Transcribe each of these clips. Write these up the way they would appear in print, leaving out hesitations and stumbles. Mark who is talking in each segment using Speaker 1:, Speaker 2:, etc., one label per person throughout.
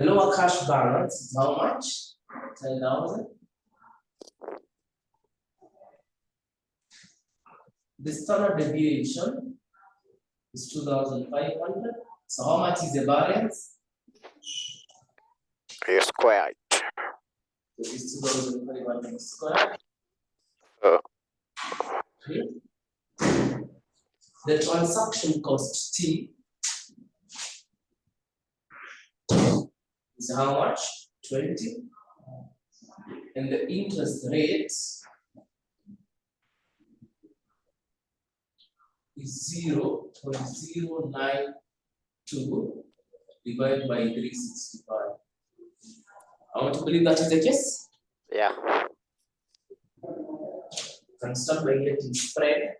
Speaker 1: The lower cash balance is how much? 10,000. The standard deviation is 2,500. So how much is the variance?
Speaker 2: You squared.
Speaker 1: So it's 2,500 squared. Okay. The transaction cost T is how much? 20. And the interest rate is 0.092 divided by 365. I want to believe that is the case.
Speaker 2: Yeah.
Speaker 1: You can start by getting spread.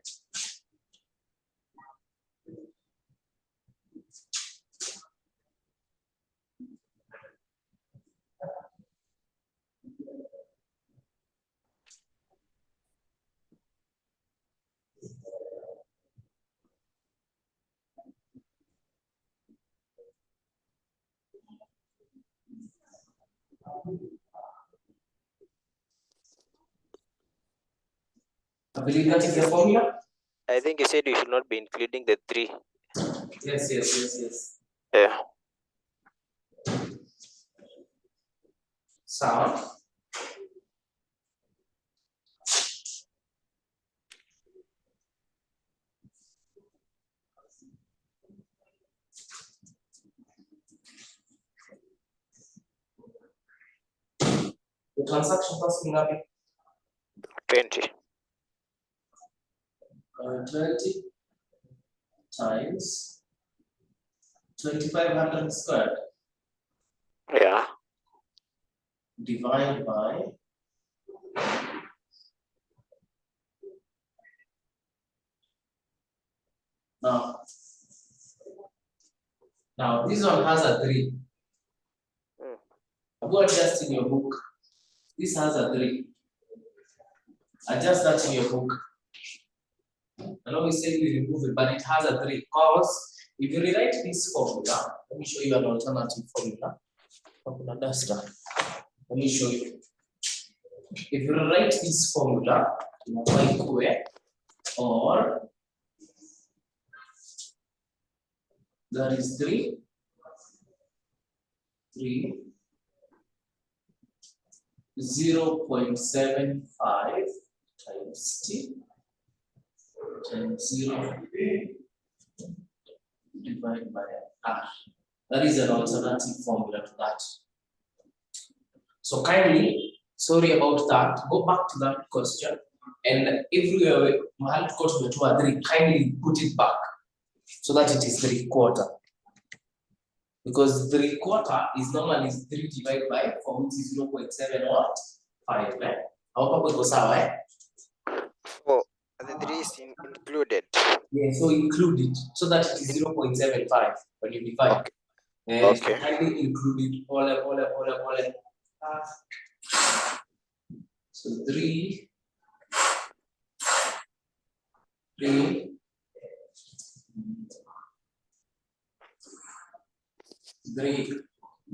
Speaker 1: I believe that is the formula.
Speaker 2: I think you said you should not be including the 3.
Speaker 1: Yes.
Speaker 2: Yeah.
Speaker 1: Sound. The transaction cost is
Speaker 2: 20.
Speaker 1: 20 times 2,500 squared.
Speaker 2: Yeah.
Speaker 1: Divided by now this one has a 3. Go adjust in your book. This has a 3. Adjust that in your book. I know we said we remove it, but it has a 3. Because if you rewrite this formula, let me show you an alternative formula. Let me show you. If you write this formula in a blank way, or that is 3, 0.75 times T times 0 divided by R. That is an alternative formula to that. So kindly, sorry about that, go back to that question, and everywhere mahali tuko tumetoa 3, kindly put it back so that it is 3/4. Because 3/4 is normally 3 divided by 4, which is 0.7 5. How about go sawa?
Speaker 2: Oh, the 3 is included.
Speaker 1: Yeah, so include it so that it is 0.75 when you divide.
Speaker 2: Okay.
Speaker 1: So kindly include it. So 3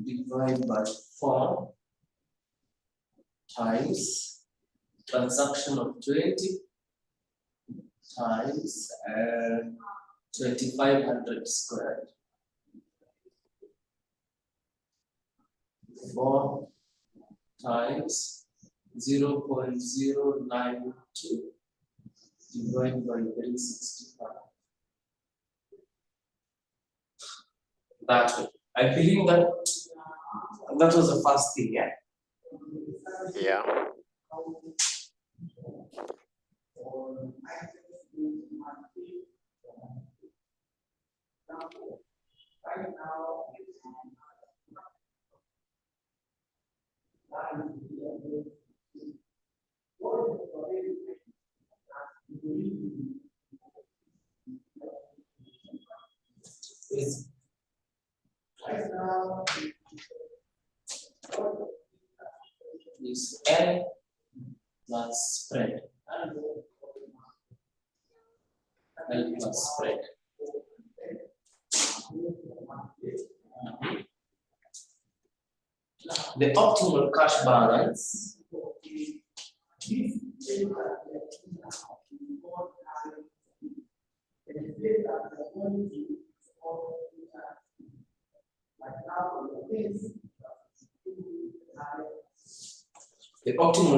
Speaker 1: divided by 4 times transaction of 20 times 2,500 squared. 4 times 0.092 divided by 365. That way. I believe that was the first thing, yeah?
Speaker 2: Yeah.
Speaker 1: Is L plus spread. L plus spread. the optimal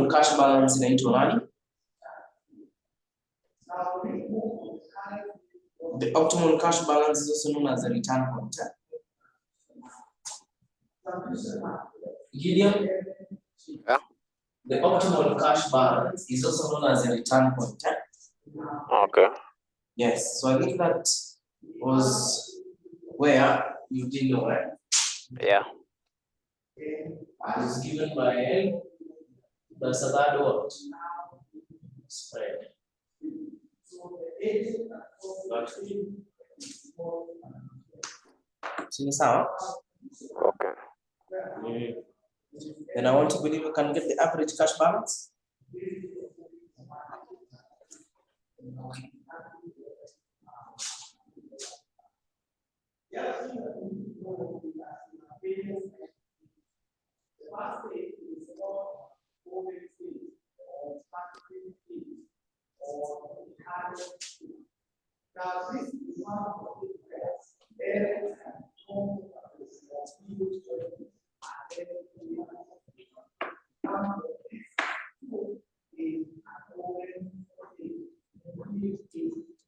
Speaker 1: cash balance inaitwa nani? The optimal cash balance is also known as the return point. Gideon?
Speaker 2: Yeah.
Speaker 1: The optimal cash balance is also known as the return point.
Speaker 2: Okay.
Speaker 1: Yes, so I think that was where you did know, right?
Speaker 2: Yeah.
Speaker 1: It was given by the Sadado what? Spread.
Speaker 2: Okay.
Speaker 1: Then I want to believe you can get the average cash balance. Okay.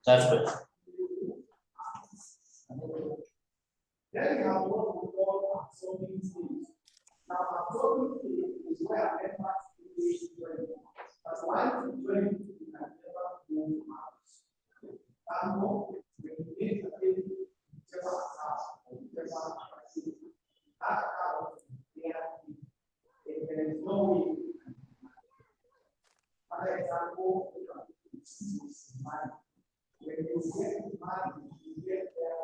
Speaker 1: That's good. Then we have what we call absorbing stage. Now, absorbing stage is where members is joining. That's why to join you can never move out. And more, when you get a baby, whichever house or whichever facility, that house, there is no way. Another example, is money. When you get money, you get there.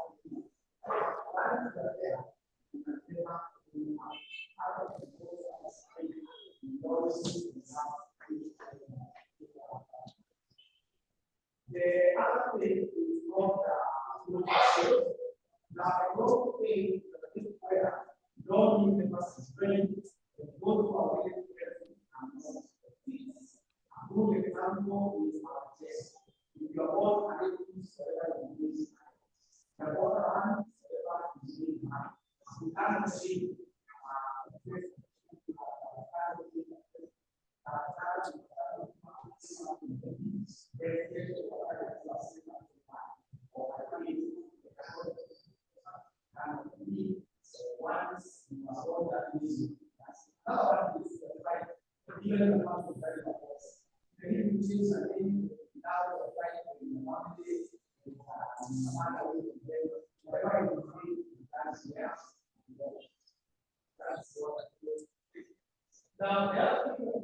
Speaker 1: The other thing is not now I don't think where don't need the strength go to our good example is our chest. If you are all unable to survive this, the other hand is you can't see now, the other thing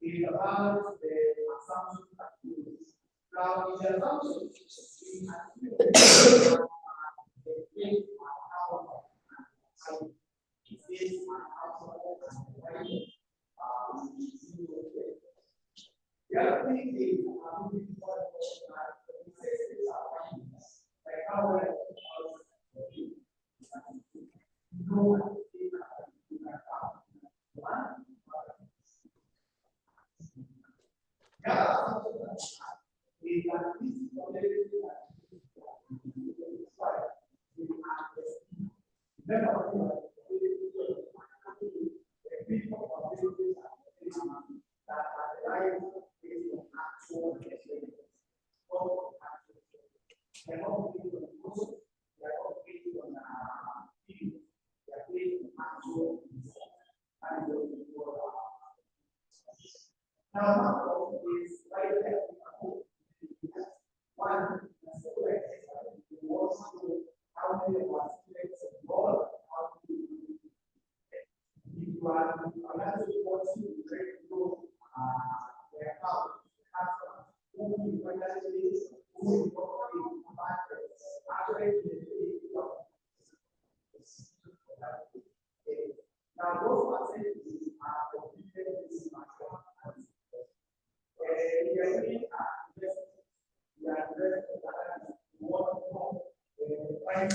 Speaker 1: is about the assumption activities. Now, in the assumption, the other thing is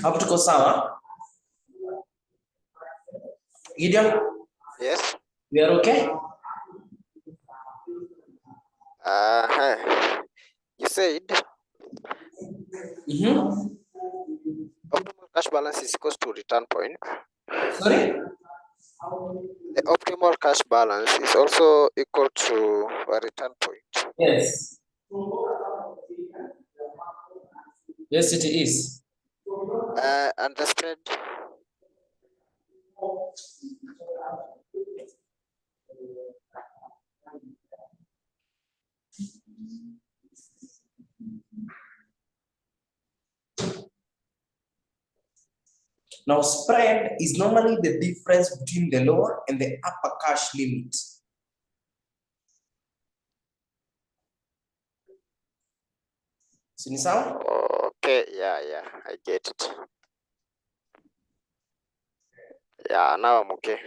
Speaker 1: hapo tuko sawa. Gideon,
Speaker 2: Yes.
Speaker 1: we are okay?
Speaker 2: You said optimal cash balance is equals to return point.
Speaker 1: Sorry?
Speaker 2: The optimal cash balance is also equal to a return point.
Speaker 1: Yes. Yes, it is.
Speaker 2: And the spread.
Speaker 1: Now, spread is normally the difference between the lower and the upper cash limit. Sinisao?
Speaker 2: Okay, yeah, I get it. Yeah, now I'm okay.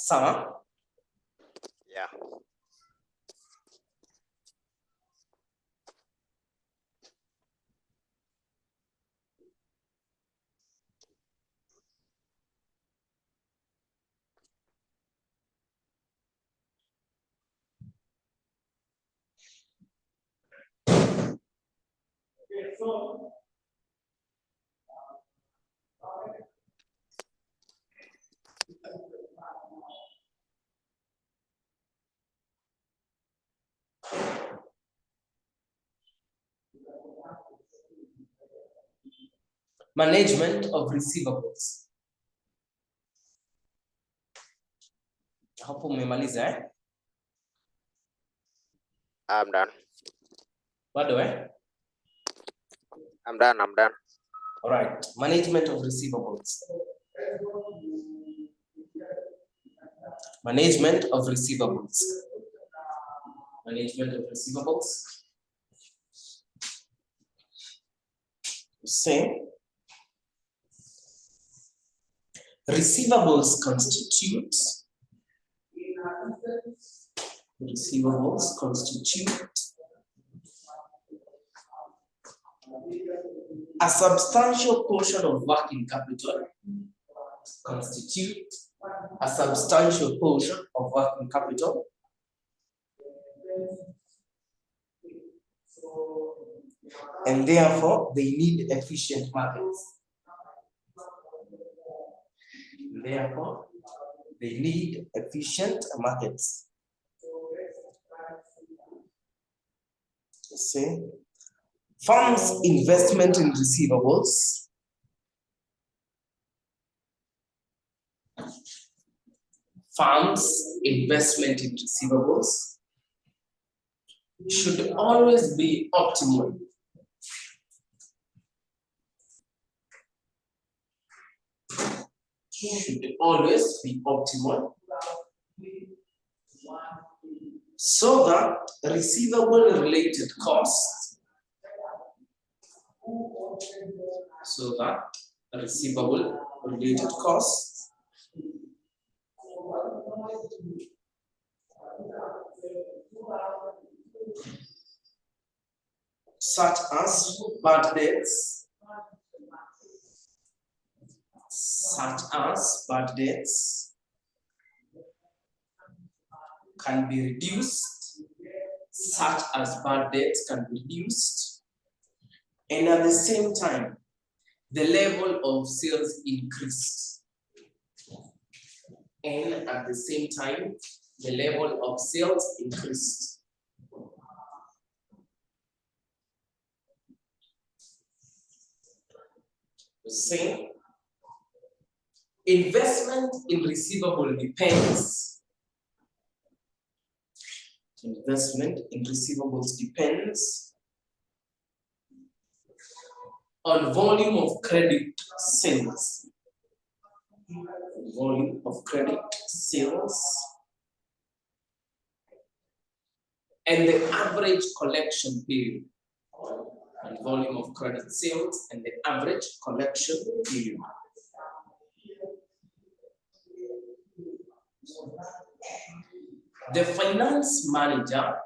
Speaker 1: Sama?
Speaker 2: Yeah.
Speaker 1: Management of receivables. Hapo umemaliza eh?
Speaker 2: I'm done.
Speaker 1: Bado eh?
Speaker 2: I'm done.
Speaker 1: All right. Management of receivables. Management of receivables. Management of receivables. Say, receivables constitute a substantial portion of working capital. Constitute a substantial portion of working capital. And therefore, they need efficient markets. Therefore, they need efficient markets. See, firms' investment in receivables should always be optimal. So that receivable related costs such as bad debts can be reduced, and at the same time, the level of sales increased. See, investment in receivable depends. Investment in receivables depends on volume of credit sales. volume of credit sales, and the average collection period. And volume of credit sales and the average collection period. The finance manager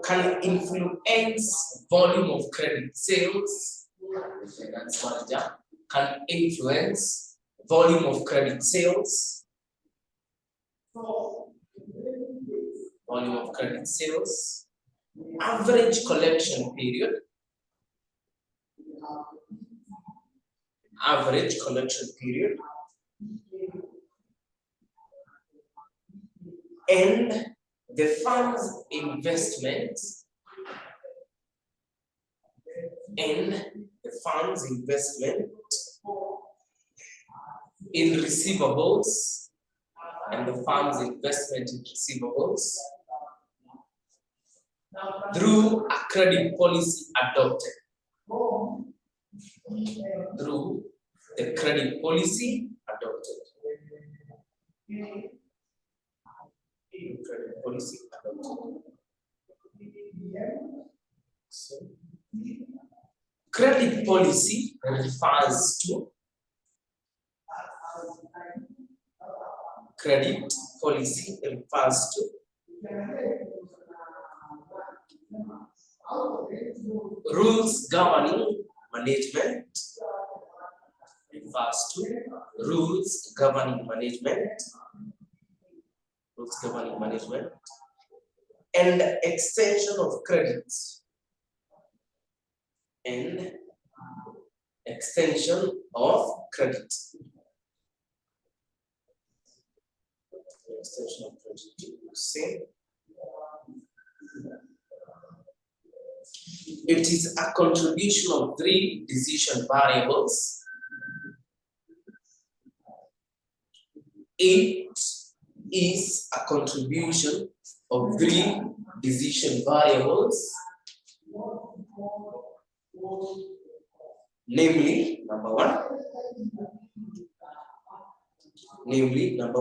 Speaker 1: can influence volume of credit sales. The finance manager can influence volume of credit sales, volume of credit sales, average collection period, and the firm's investment in receivables, through a credit policy adopted. Through the credit policy adopted. So, credit policy refers to rules governing management, and extension of credit, See? It is a contribution of 3 decision variables. It is a contribution of 3 decision variables, namely, number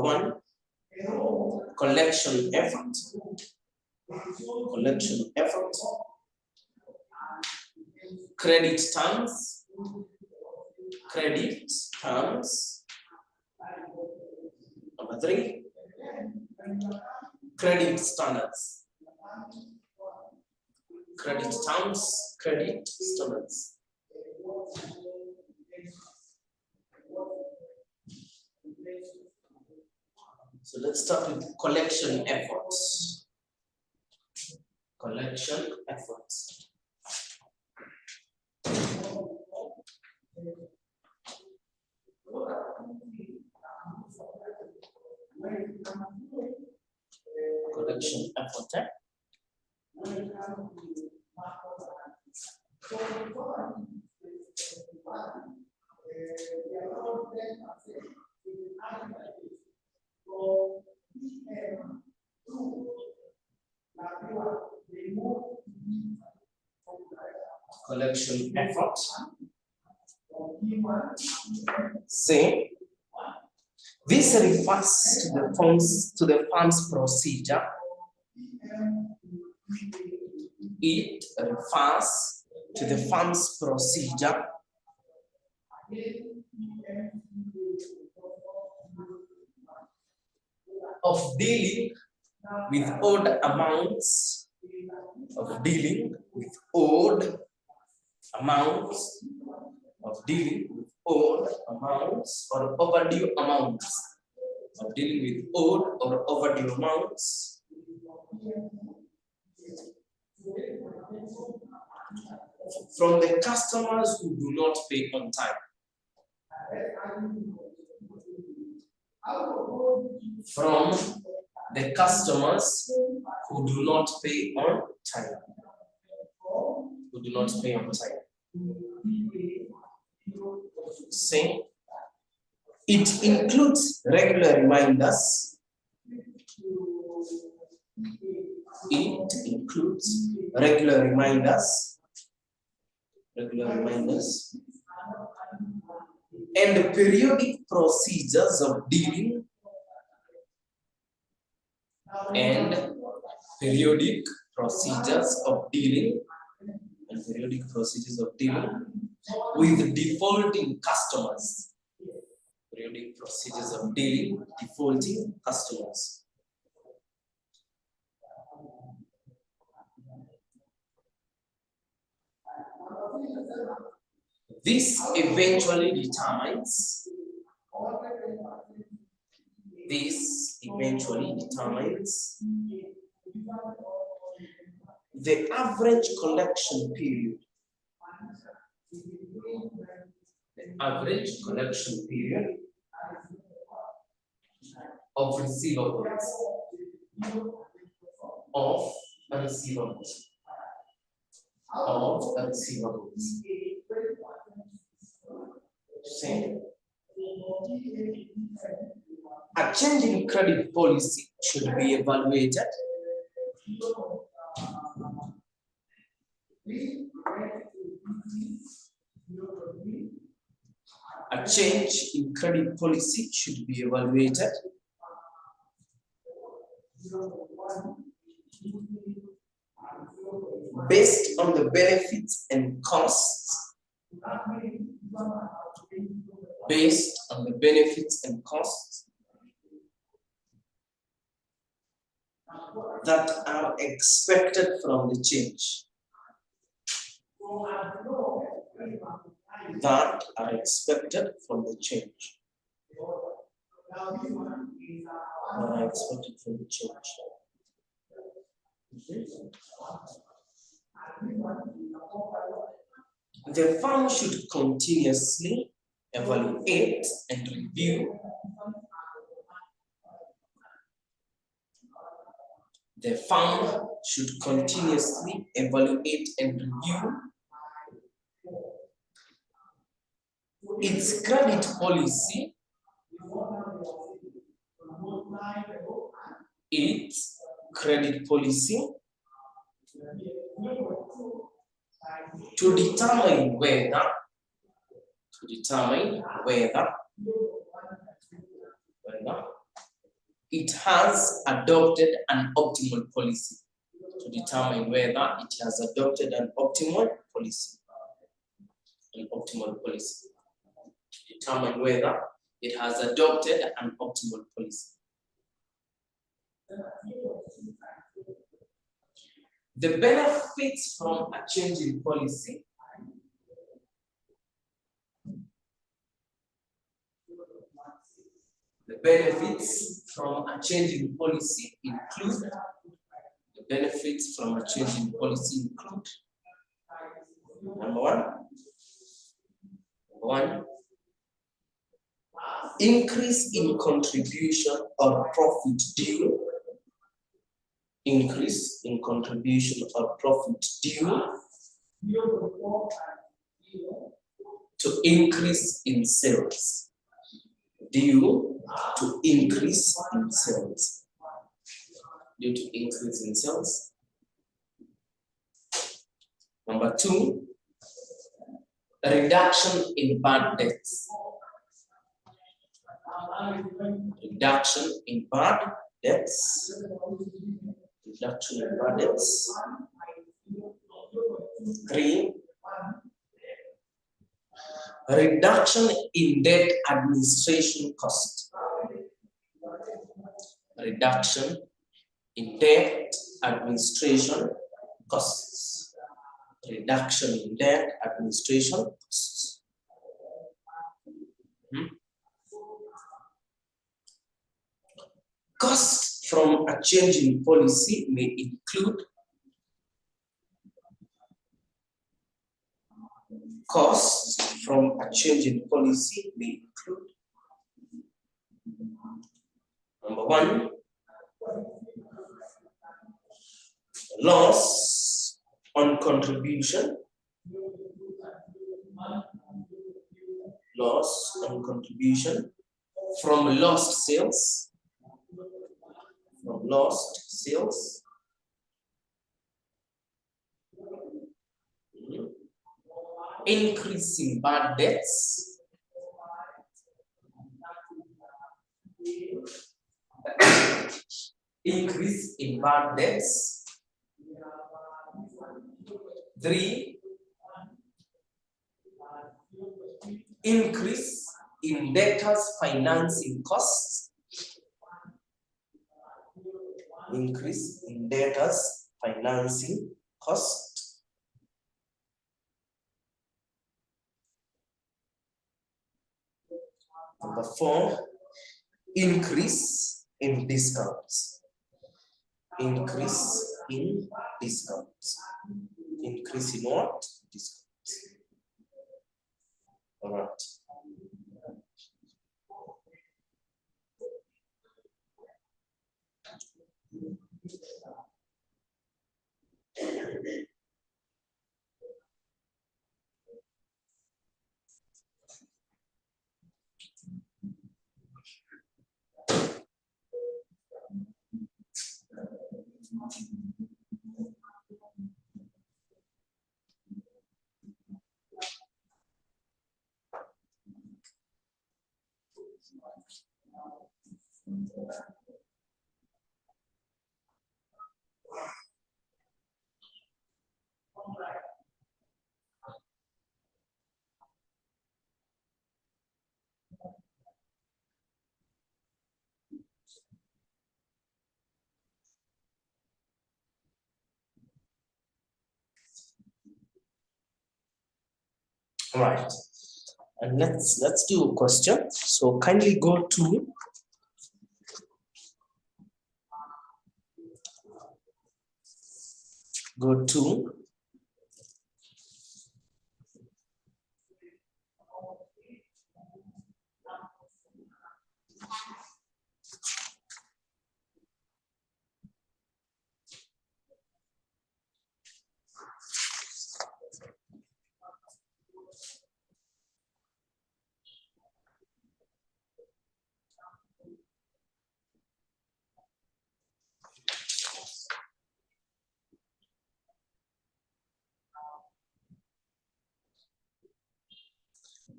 Speaker 1: one, collection effort, credit terms, number 3, credit standards, So let's start with collection efforts. Collection effort. See, this refers to the firm's procedure. It refers to the firm's procedure of dealing with odd amounts, or overdue amounts, from the customers who do not pay on time. From the customers who do not pay on time. See, it includes regular reminders It includes regular reminders, and periodic procedures of dealing with defaulting customers. This eventually determines the average collection period. Of receivables. Same. A change in credit policy should be evaluated. A change in credit policy should be evaluated based on the benefits and costs. That are expected from the change. The firm should continuously evaluate and review its credit policy, to determine whether it has adopted an optimal policy. The benefits from a change in policy include number one, increase in contribution or profit due. To increase in sales. Number two, a reduction in bad debts. Three, a reduction in debt administration cost. Costs from a change in policy may include number one, loss on contribution. From lost sales. increase in bad debts, increase in bad debts. 3, increase in debtors financing costs, increase in debtors financing costs. Number 4, increase in discounts, increase in discounts, increase in what? Discounts. All right. All right, and let's do a question. So kindly go to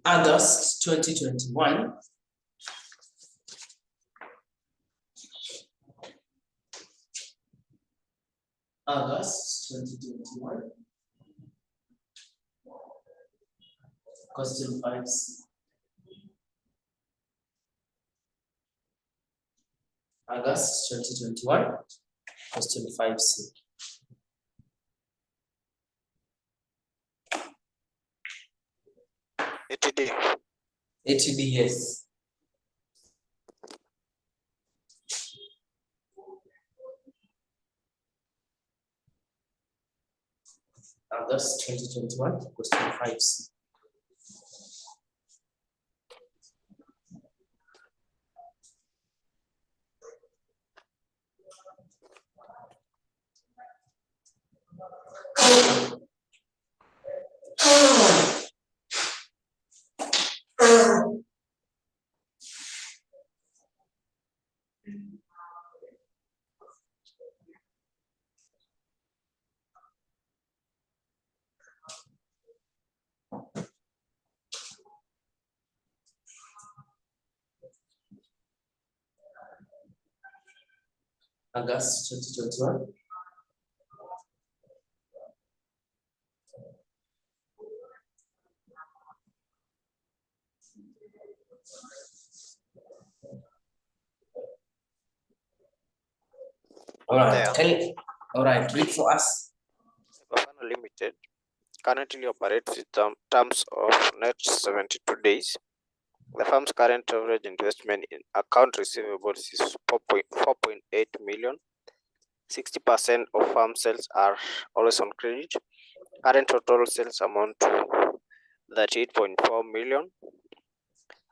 Speaker 1: August 2021. August 2021. Question 5C. August 2021. Question 5C.
Speaker 2: ATD.
Speaker 1: ATD, yes. August 2021. Question 5C. August 2021. All right, all right, read for us.
Speaker 2: Bafana Limited currently operates in terms of net 72 days. The firm's current average investment in account receivables is 4.8 million. 60% of farm sales are always on credit. Current total sales amount to 38.4 million.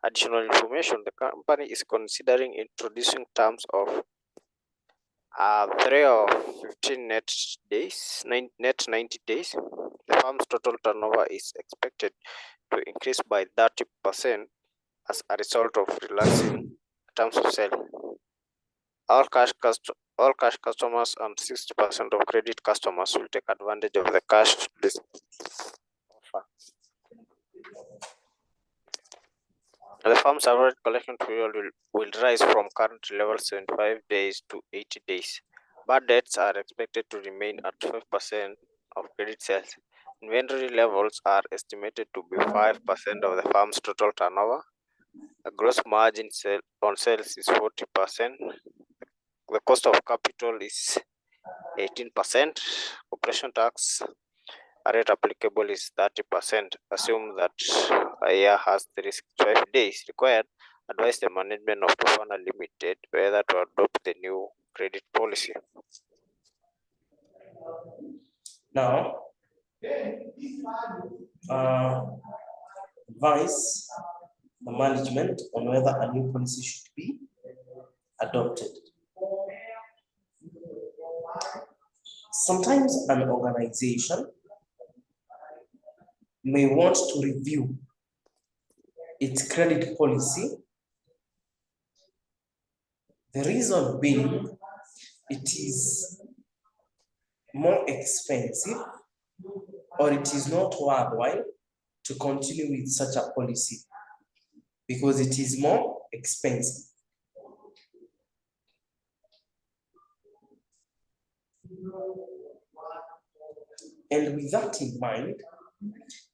Speaker 2: Additional information: the company is considering introducing terms of 3 or 15 net 90 days. The firm's total turnover is expected to increase by 30% as a result of relaxing terms of sale. All cash customers and 60% of credit customers will take advantage of the cash offer. The firm's average collection period will rise from current level 75 days to 80 days. Bad debts are expected to remain at 5% of credit sales. Inventory levels are estimated to be 5% of the firm's total turnover. The gross margin on sales is 40%. The cost of capital is 18%. Corporation tax rate applicable is 30%. Assume that a year has 365 days required. Advise the management of Tufana Limited whether to adopt the new credit policy.
Speaker 1: Now, advise the management on whether a new policy should be adopted. Sometimes an organization may want to review its credit policy. The reason being, it is more expensive or it is not worthwhile to continue with such a policy because it is more expensive. And with that in mind,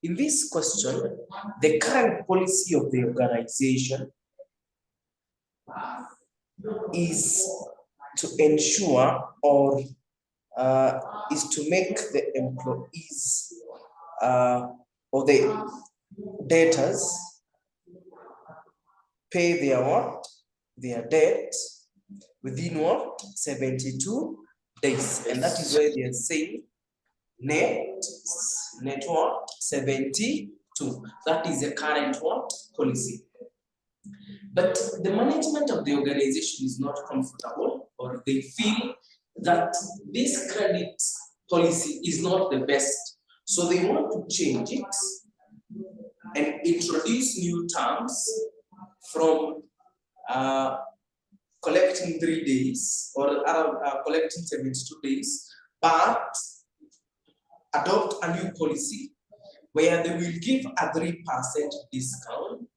Speaker 1: in this question, the current policy of the organization is to ensure or is to make the employees or the debtors pay their what? Their debt within what? 72 days. And that is why they are saying net what? 72. That is the current what? Policy. But the management of the organization is not comfortable, or they feel that this credit policy is not the best. So they want to change it and introduce new terms from collecting 3 days or collecting 72 days, but adopt a new policy where they will give a 3% discount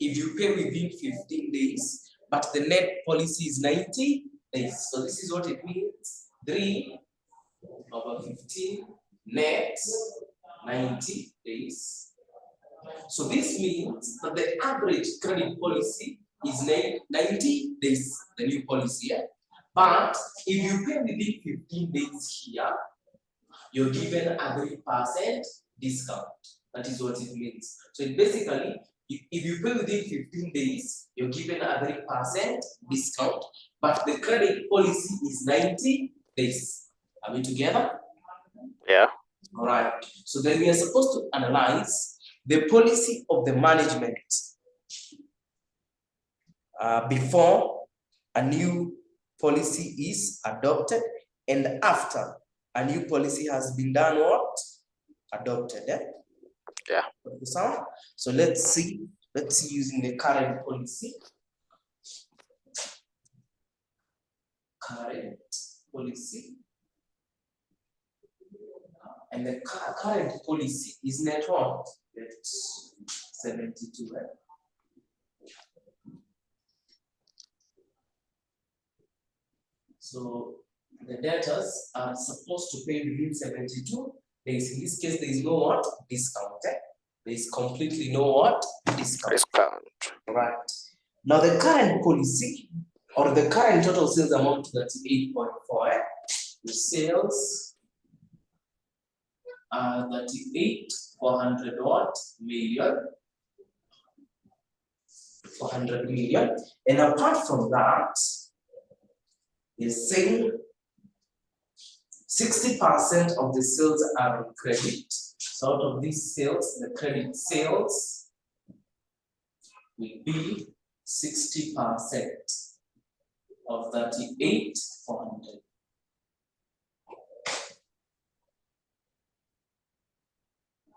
Speaker 1: if you pay within 15 days, but the net policy is 90 days. So this is what it means. 3/15 net 90 days. So this means that the average credit policy is 90 days, the new policy. Yeah? But if you pay within 15 days here, you're given a 3% discount. That is what it means. So it basically, if you pay within 15 days, you're given a 3% discount, but the credit policy is 90 days. Are we together?
Speaker 2: Yeah.
Speaker 1: All right. So then we are supposed to analyze the policy of the management before a new policy is adopted and after a new policy has been done what? Adopted.
Speaker 2: Yeah.
Speaker 1: So let's see using the current policy. Current policy. And the current policy is net what? It's 72, right? So the debtors are supposed to pay within 72 days. In this case, there is no what? Discount. There is completely no what? Discount. Right. Now the current policy or the current total sales amount to 38.4. The sales are 38,400 million. 400 million. And apart from that, is saying 60% of the sales are in credit. So out of these sales, the credit sales will be 60% of 38,400.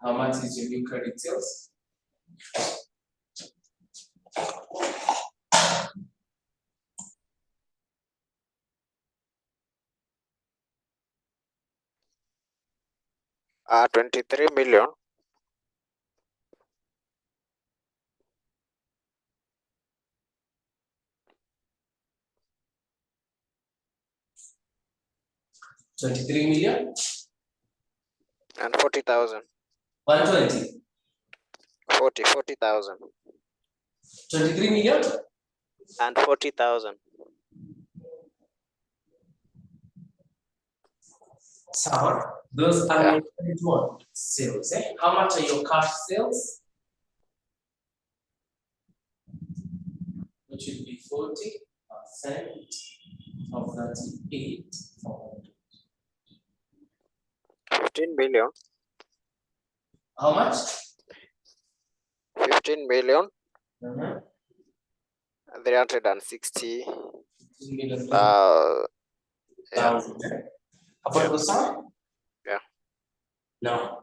Speaker 1: How much is your new credit sales?
Speaker 2: $23 million.
Speaker 1: 23 million
Speaker 2: and 40,000.
Speaker 1: 120.
Speaker 2: 40,000
Speaker 1: 23 million
Speaker 2: and 40,000.
Speaker 1: So those are your credit what? Sales. How much are your cash sales? Which will be 40% of 38,400.
Speaker 2: 15 million.
Speaker 1: How much?
Speaker 2: 15 million. 360.
Speaker 1: 15 million.
Speaker 2: Yeah.
Speaker 1: Thousand. About the sum?
Speaker 2: Yeah.
Speaker 1: No.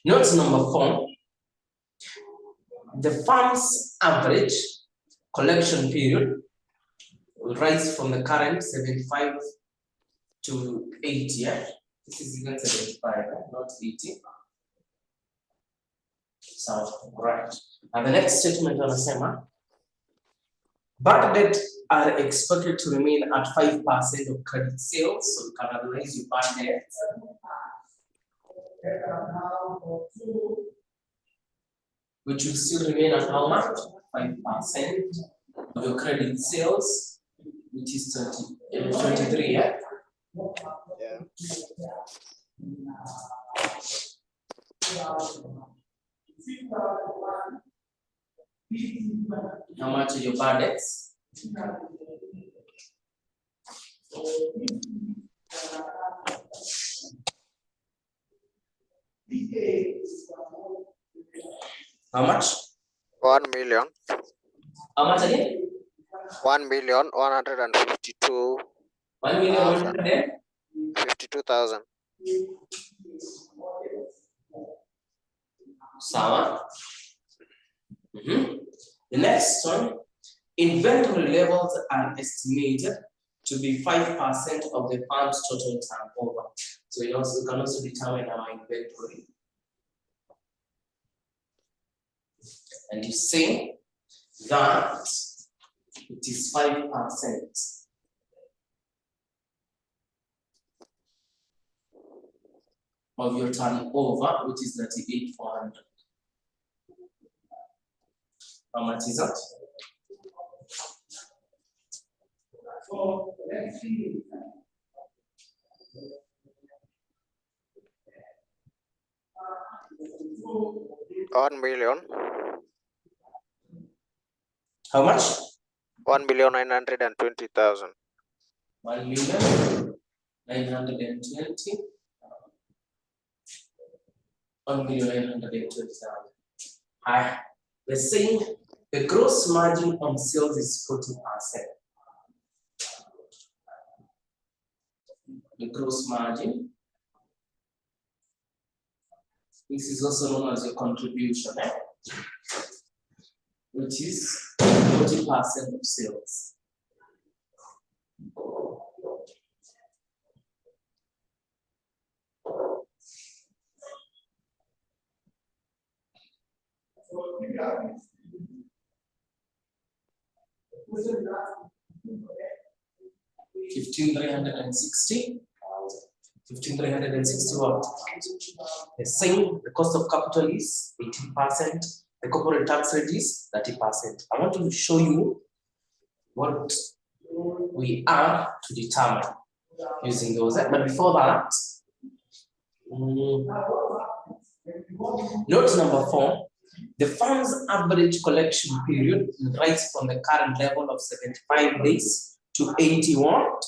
Speaker 1: Note number 4. The firm's average collection period will rise from the current 75 to 80. Yeah? This is even 75, not 80. So, right. And the next statement on the bad debt are expected to remain at 5% of credit sales. So you can analyze your bad debt. Which will still remain at how much? 5% of your credit sales, which is 23, yeah?
Speaker 2: Yeah.
Speaker 1: How much are your bad debts? How much?
Speaker 2: 1 million.
Speaker 1: How much again?
Speaker 2: 1,152,000.
Speaker 1: 1,152,000. Sawa. The next one, inventory levels are estimated to be 5% of the firm's total turnover. So we can also determine our inventory. And you say that it is 5% of your turnover, which is 38,400. How much is that?
Speaker 2: $1 million.
Speaker 1: How much?
Speaker 2: 1,920,000.
Speaker 1: 1,920,000. 1,920,000. We're saying the gross margin on sales is 40%. The gross margin. This is also known as your contribution, which is 40% of sales. $15,360. 15,360 what? The same, the cost of capital is 18%, the corporate tax rate is 30%. I want to show you what we are to determine using those. But before that, note number 4, the firm's average collection period will rise from the current level of 75 days to 81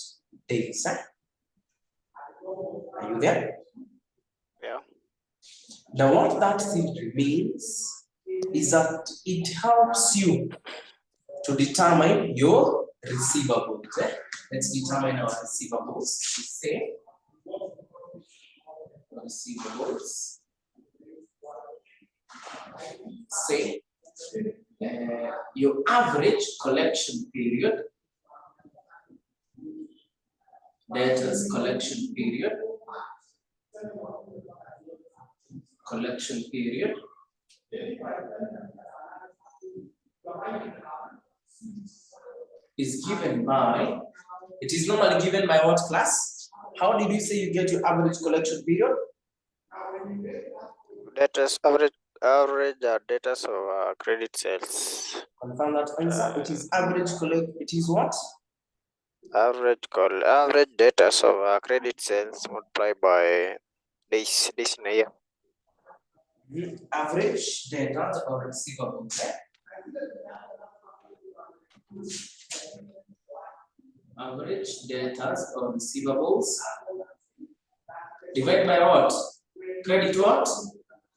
Speaker 1: days. Are you there?
Speaker 2: Yeah.
Speaker 1: Now what that simply means is that it helps you to determine your receivables. Let's determine our receivables. We say receivables. Say your average collection period, debtors collection period, is given by, it is normally given by what class? How did you say you get your average collection period?
Speaker 2: Data's average data of credit sales.
Speaker 1: Confirm that answer. It is average collect. It is what?
Speaker 2: Average data of credit sales multiplied by days in a year.
Speaker 1: Average data or receivables. Average data or receivables divided by what? Credit what?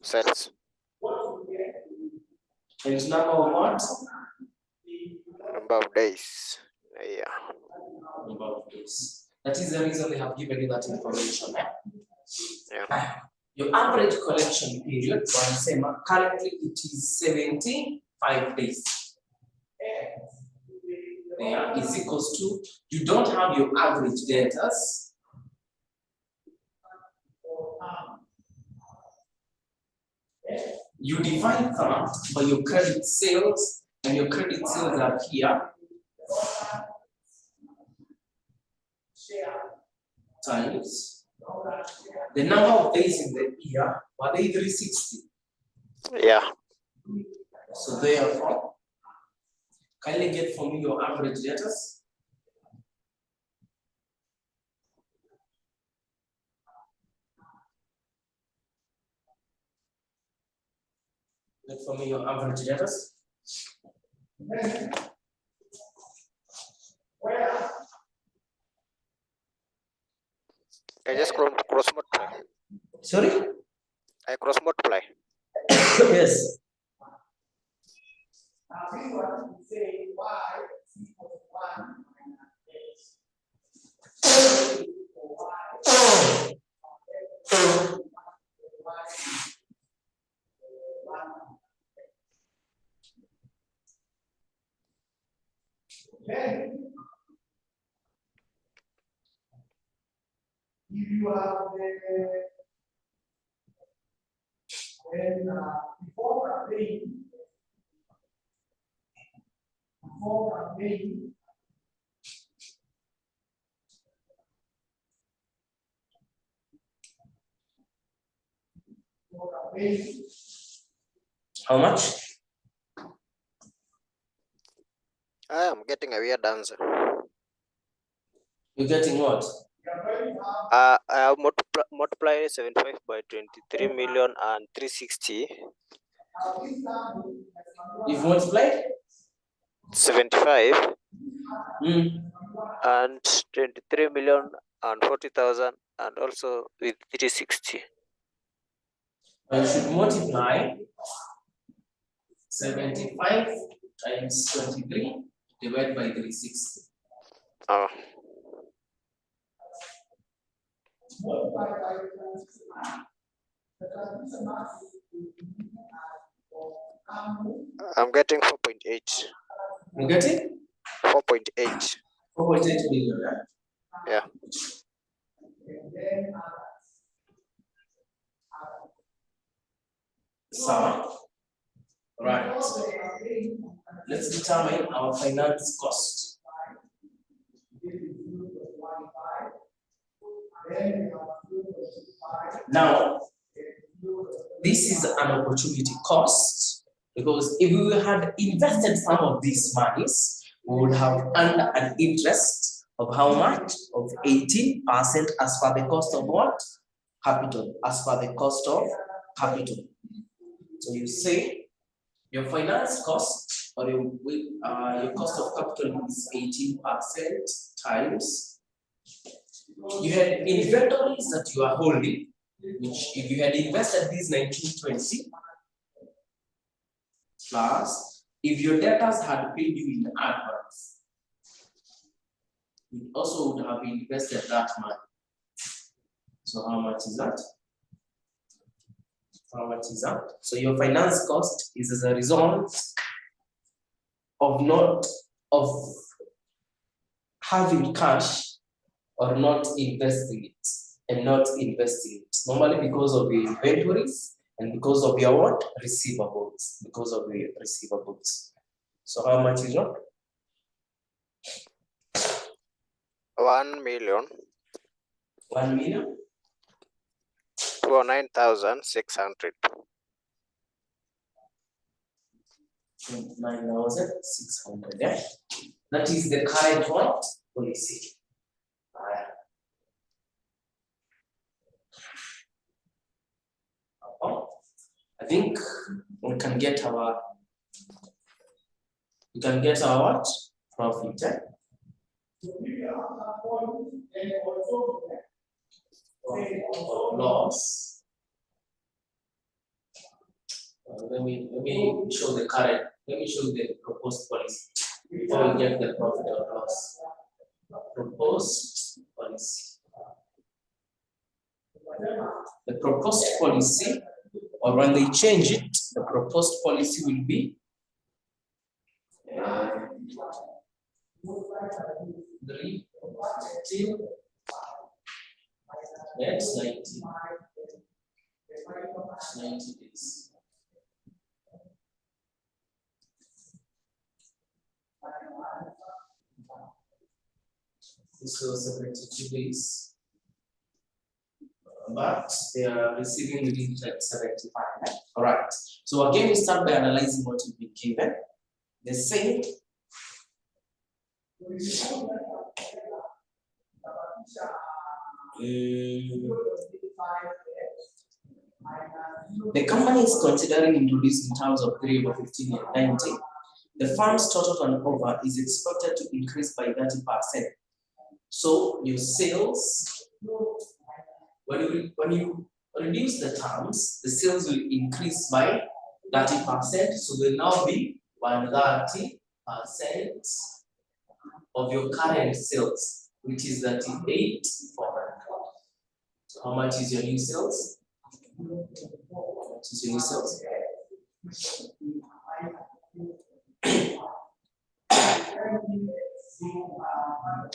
Speaker 2: Sales.
Speaker 1: And number of what?
Speaker 2: Number of days. Yeah.
Speaker 1: Number of days. That is the reason they have given you that information.
Speaker 2: Yeah.
Speaker 1: Your average collection period, currently it is 75 days. Yeah, is equals to, you don't have your average debtors. You divide that by your credit sales, and your credit sales are here. Times the number of days in the year, were they 360?
Speaker 2: Yeah.
Speaker 1: So therefore, kindly get for me your average debtors. Get for me your average debtors.
Speaker 2: I just cross multiply.
Speaker 1: Sorry?
Speaker 2: I cross multiply.
Speaker 1: Yes.
Speaker 3: If you have before campaign,
Speaker 1: How much?
Speaker 2: I am getting a weird answer.
Speaker 1: You're getting what?
Speaker 2: I have multiplied 75 by 23 million and 360.
Speaker 1: You've multiplied?
Speaker 2: 75 and 23 million and 40,000 and also with 360.
Speaker 1: You should multiply 75 times 23 divided by 360.
Speaker 2: Oh. I'm getting 4.8.
Speaker 1: You getting?
Speaker 2: 4.8.
Speaker 1: 4.8 million,
Speaker 2: yeah? Yeah.
Speaker 1: So, right. Let's determine our finance cost. Now, this is an opportunity cost, because if we had invested some of these monies, we would have earned an interest of how much? Of 18% as per the cost of what? Capital, as per the cost of capital. So you say your finance cost or your cost of capital is 18% times. You had inventories that you are holding, which if you had invested these 1920, plus if your debtors had paid you in advance, you also would have invested that money. So how much is that? How much is that? So your finance cost is as a result of having cash or not investing it, and not investing it. Normally because of your inventories and because of your what? Receivables. Because of your receivables. So how much is what?
Speaker 2: 1,000,000
Speaker 1: 1 million?
Speaker 2: 209,600.
Speaker 1: 9,600. Yeah? That is the current what? Policy. I think we can get our what? Profit. Or loss. Let me show the current. Let me show the proposed policy before we get the profit or loss. Proposed policy. The proposed policy, or when they change it, the proposed policy will be 3 till next 90 days. This was 72 days. But they are receiving within 75. All right. So again, we start by analyzing what you've been given. The same. The company is considering introducing terms of 3 over 15 and 90. The firm's total turnover is expected to increase by 30%. So your sales, when you reduce the terms, the sales will increase by 30%. So will now be 130% of your current sales, which is 38,400. So how much is your new sales? What is your new sales?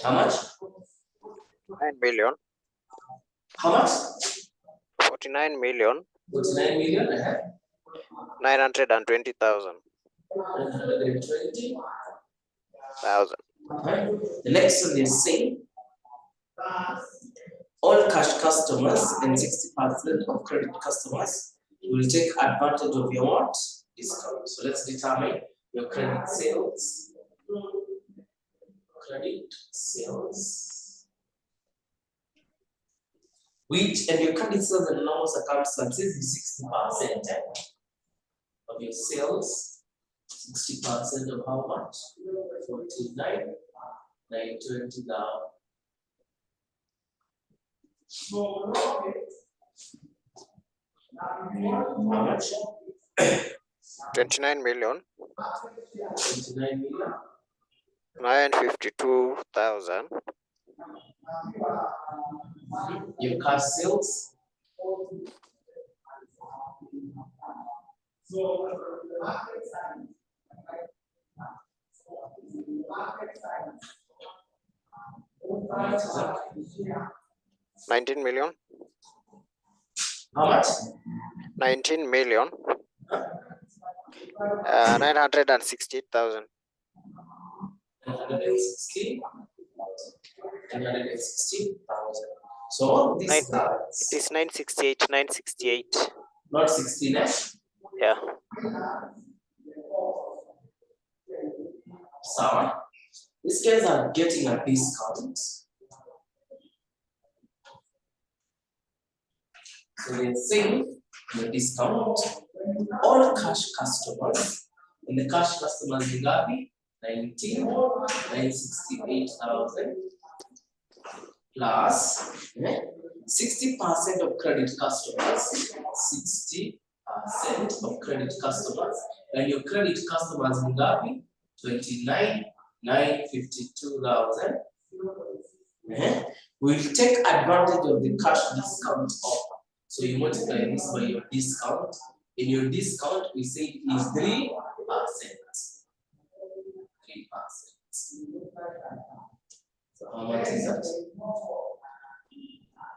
Speaker 1: How much?
Speaker 2: 9 million.
Speaker 1: How much?
Speaker 2: 49 million.
Speaker 1: 49 million.
Speaker 2: 920,000.
Speaker 1: 920,000. The next one is saying all cash customers and 60% of credit customers will take advantage of your what? Discount. So let's determine your credit sales. Credit sales. Which and your credit sales in normal circumstances is 60% of your sales. 60% of how much? 49,920 now. How much?
Speaker 2: 29 million.
Speaker 1: 29 million.
Speaker 2: 952,000.
Speaker 1: Your cash sales. How much is that?
Speaker 2: 19 million.
Speaker 1: How much?
Speaker 2: 19 million. 960,000.
Speaker 1: 960,000. So all these
Speaker 2: It is 968. 968.
Speaker 1: not 69.
Speaker 2: Yeah.
Speaker 1: So these guys are getting a discount. So they're saying the discount. All cash customers, and the cash customers will be 968,000 plus 60% of credit customers, 60% of credit customers, and your credit customers will be 29,952,000. We'll take advantage of the cash discount offer. So you multiply this by your discount. In your discount, we say it is 3%. 3%. So how much is that?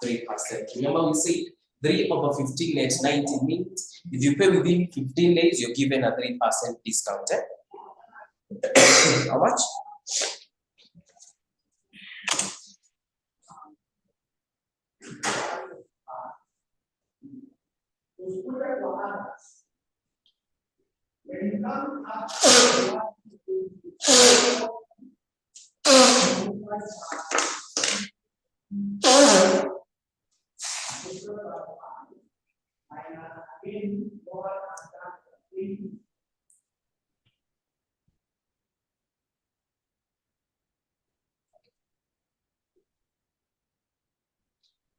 Speaker 1: 3%. Remember we said 3 over 15 net 90 means if you pay within 15 days, you're given a 3% discount. How much?
Speaker 3: When you come up,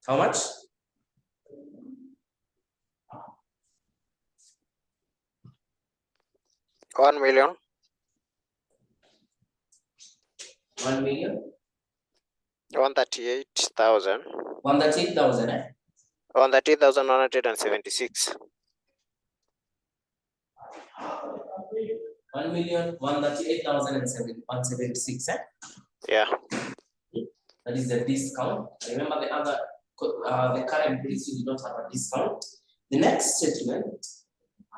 Speaker 1: How much?
Speaker 2: $1 million.
Speaker 1: 1 million.
Speaker 2: 138,000.
Speaker 1: 138,000, eh?
Speaker 2: 138,176.
Speaker 1: 1,138,176, eh?
Speaker 2: Yeah.
Speaker 1: That is the discount. Remember the other, the current bills, you do not have a discount. The next statement,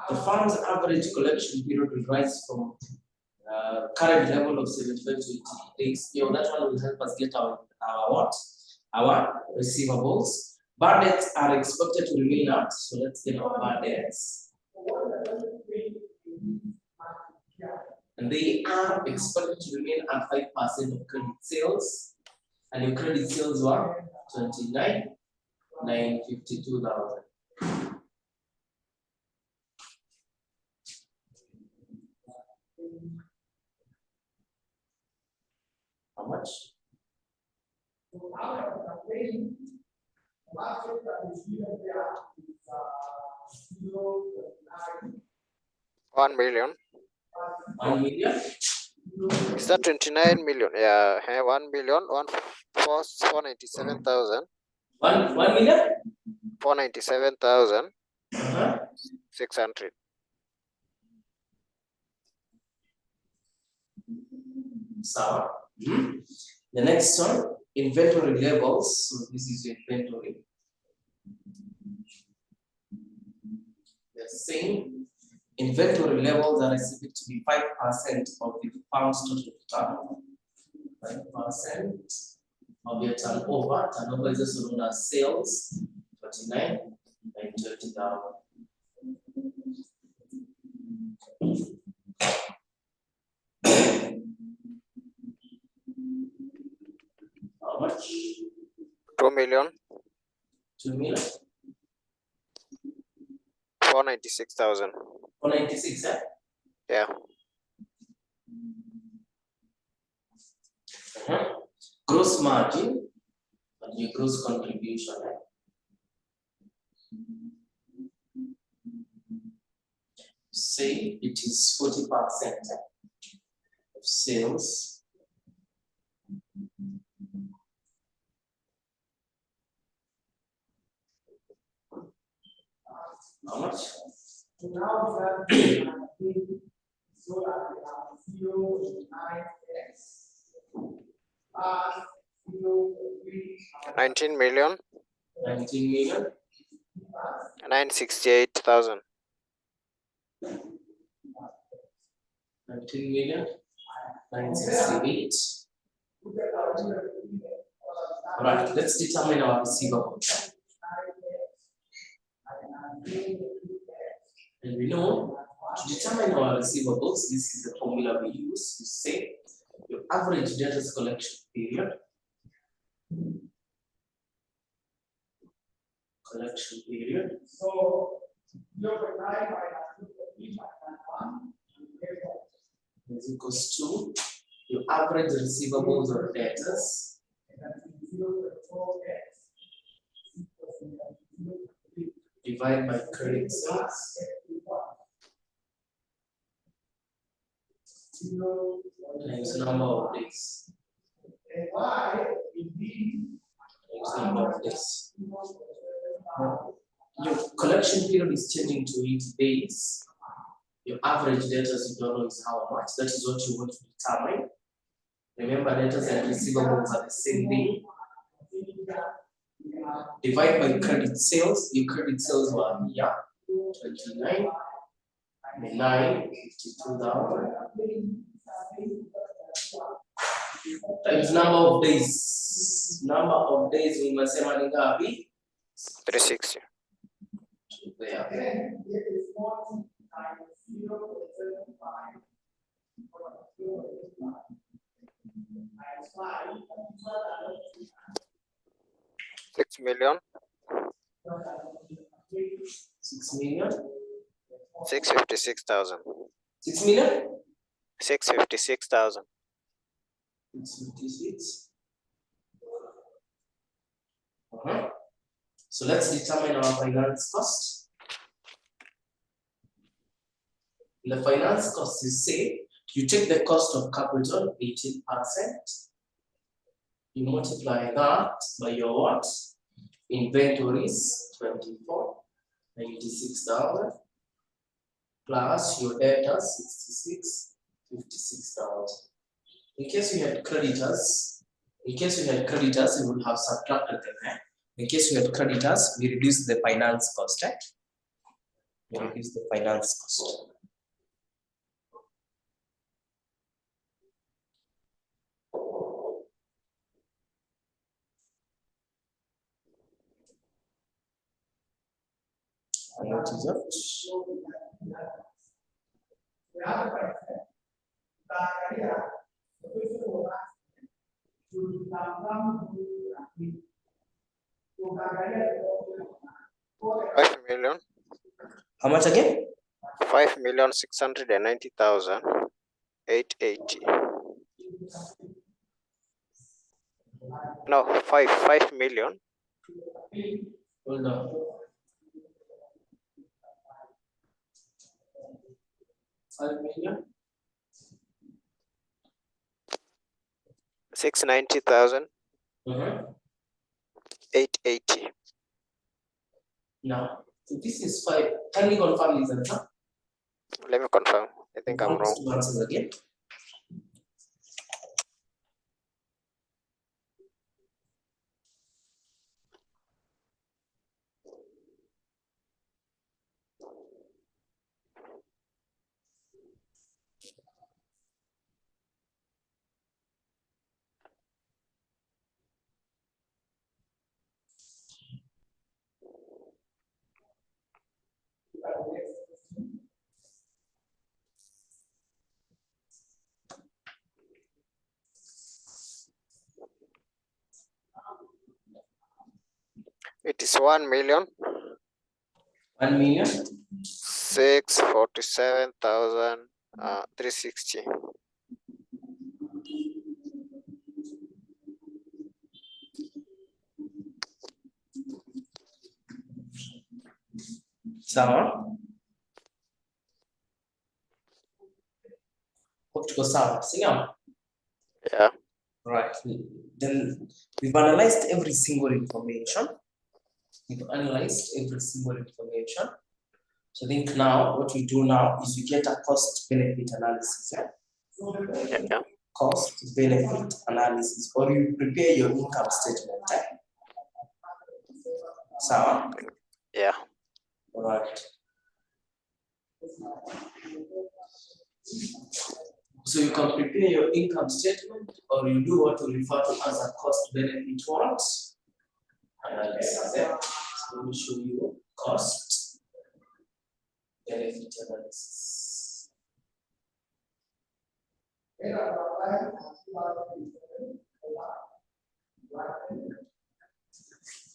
Speaker 1: the firm's average collection period will rise from current level of 75 to 80 days. That one will help us get our what? Our receivables. Bad debts are expected to remain up. So let's get our bad debts. And they are expected to remain at 5% of credit sales. And your credit sales were 29,952,000. How much?
Speaker 2: $1 million.
Speaker 1: 1 million?
Speaker 2: Is that 29 million? Yeah, 1 million, 497,000.
Speaker 1: 1 million?
Speaker 2: 497,000.
Speaker 1: Uh-huh.
Speaker 2: 600.
Speaker 1: So, the next one, inventory levels. So this is inventory. The same inventory levels are expected to be 5% of the firm's total turnover. 5% of your turnover. Turnover is also known as sales. 29,930,000. How much?
Speaker 2: 2 million.
Speaker 1: 2 million?
Speaker 2: 496,000.
Speaker 1: 496, eh?
Speaker 2: Yeah.
Speaker 1: Gross margin and your gross contribution. Say it is 40% of sales. How much?
Speaker 3: so now we have so that we have 0.9x 0.3
Speaker 2: 19 million.
Speaker 1: 19 million.
Speaker 2: 968,000.
Speaker 1: 19 million. 968. All right, let's determine our receivables. And we know to determine our receivables, this is the formula we use. You say your average debtors collection period. Collection period.
Speaker 3: So 0.9
Speaker 1: is equals to your average receivables or debtors. Divide by credit sales. Times number of days. Times number of days. Your collection period is changing to 80 days. Your average debtors you don't know is how much. That is what you want to determine. Remember, debtors and receivables are the same thing. Divide by credit sales. Your credit sales were here 29,952,000. times number of days. Number of days umesema ni ngapi?
Speaker 2: 360.
Speaker 1: There.
Speaker 3: Then it is 40 times 0.75 times 5
Speaker 2: 6 million
Speaker 1: 6 million.
Speaker 2: 656,000.
Speaker 1: 6 million?
Speaker 2: 656,000.
Speaker 1: 656. So let's determine our finance cost. The finance cost is say you take the cost of capital 18%, you multiply that by your what? Inventories 24, 96,000 plus your debtors 66, 56,000. In case you had creditors, you would have subtracted them. In case you had creditors, we reduce the finance cost. We reduce the finance cost. And what is that?
Speaker 2: $5 million.
Speaker 1: How much again?
Speaker 2: 5,690,880. No, 5 million.
Speaker 1: Hold on. 5 million.
Speaker 2: 690,000 880.
Speaker 1: Now, so this is 5. Can we confirm this answer?
Speaker 2: Let me confirm. I think I'm wrong.
Speaker 1: Two answers again.
Speaker 2: It is 1 million
Speaker 1: 1 million.
Speaker 2: 647,360.
Speaker 1: Sawa. Hope tuko sawa. Singa?
Speaker 2: Yeah.
Speaker 1: Right. Then we've analyzed every single information. So I think now what we do now is we get a cost benefit analysis.
Speaker 2: Yeah.
Speaker 1: Cost benefit analysis, or you prepare your income statement. Sawa?
Speaker 2: Yeah.
Speaker 1: All right. So you can prepare your income statement, or you do what we refer to as a cost benefit what? Analysis. So let me show you cost benefit analysis.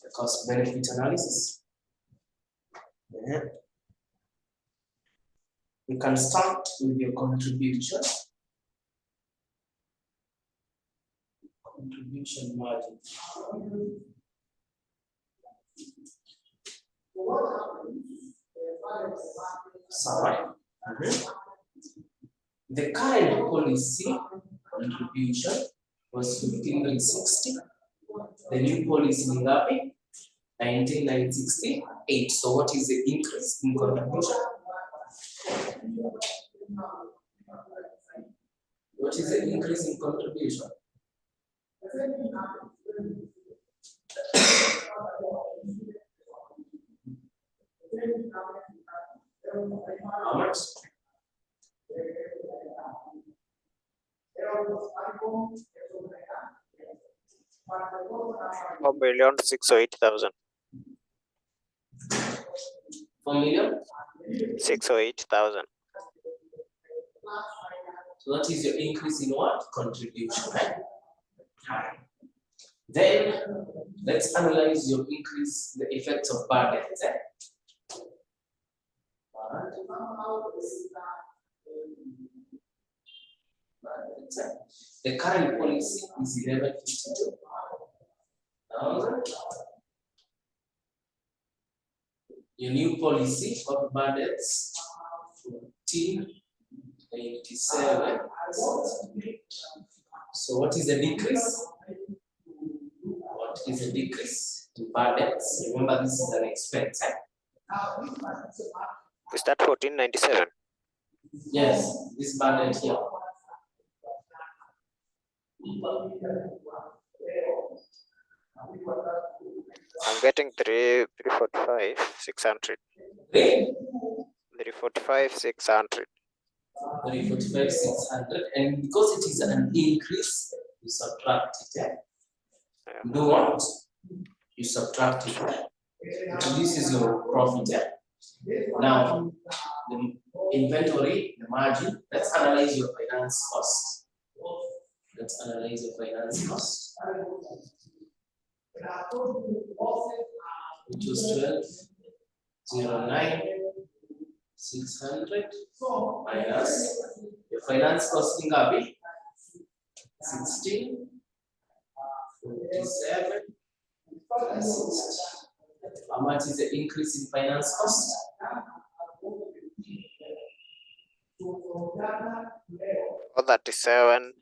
Speaker 1: The cost benefit analysis. Yeah. You can start with your contribution. Contribution margin. Sorry. The current policy contribution was 15,360. The new policy in ngapi? 19,968. So what is the increase in contribution? What is the increase in contribution? How much?
Speaker 2: $4,608,000.
Speaker 1: 4,608,000. So that is your increase in what? Contribution, right? Then let's analyze your increase, the effects of bad debts. The current policy is 1152. Your new policy of bad debts 1487. So what is the decrease? What is the decrease in bad debts? Remember, this is an expense.
Speaker 2: Is that 1497?
Speaker 1: Yes, this bad debt here.
Speaker 2: I'm getting 345, 600. 345, 600.
Speaker 1: 345, 600. And because it is an increase, you subtract it. Do what? You subtract it. So this is your profit. Now, the inventory, the margin, let's analyze your finance cost. Let's analyze your finance cost. Which was 1209 600 minus your finance cost in Gabi 16 47 and 60. How much is the increase in finance cost?
Speaker 2: 437,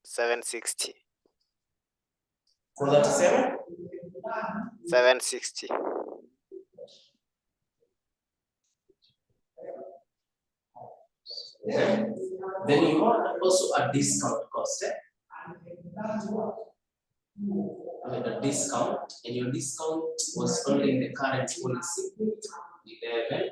Speaker 2: 760.
Speaker 1: 437?
Speaker 2: 760.
Speaker 1: Then you want also a discount cost. A discount, and your discount was only in the current policy 11.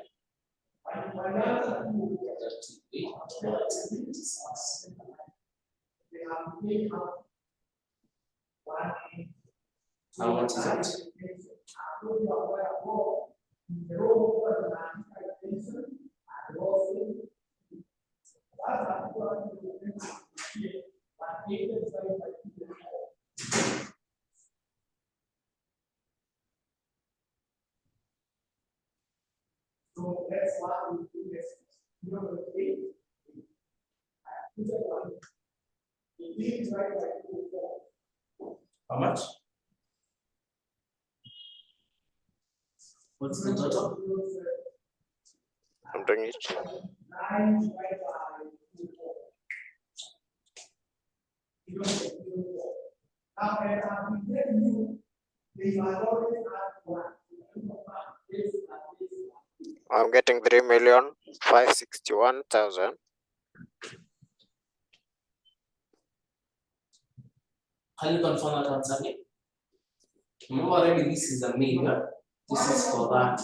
Speaker 1: How much is it?
Speaker 3: So that's why we do this. You know,
Speaker 1: How much? What's the total?
Speaker 2: I'm doing it.
Speaker 3: 9 divided by 2. Now, when I'm giving you the minority are 1.
Speaker 2: I'm getting 3,561,000.
Speaker 1: Can you confirm that answer me? Remember already this is a million. This is for 30.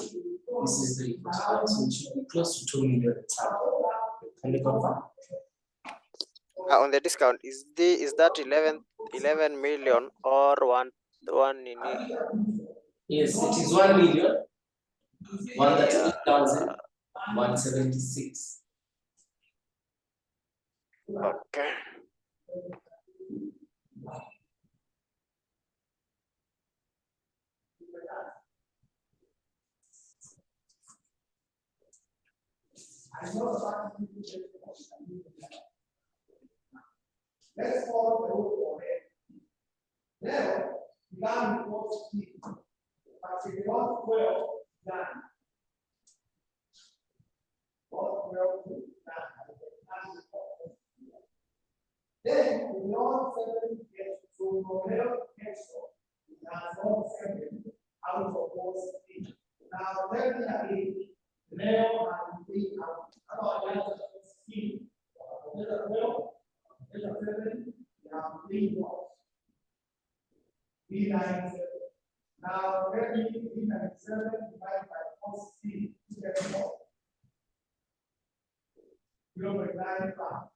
Speaker 1: This is 345. So it should be close to 2 million. Can you confirm?
Speaker 2: On the discount, is that 11 million or one in it?
Speaker 1: Yes, it is 1 million. 138,176.
Speaker 2: Okay.
Speaker 3: Let's follow the rule for it. Now, land was key. But if you want 12, land. What 12 to land? Then, if you want 7 gets to Romeo Exo, that's all 7 out of 14. Now, let me again, Leo and 3 out. How about that? 16. There's a 12, there's a 7, you have 3 balls. B97. Now, let me B97 divided by 14 to get 4. 0.95.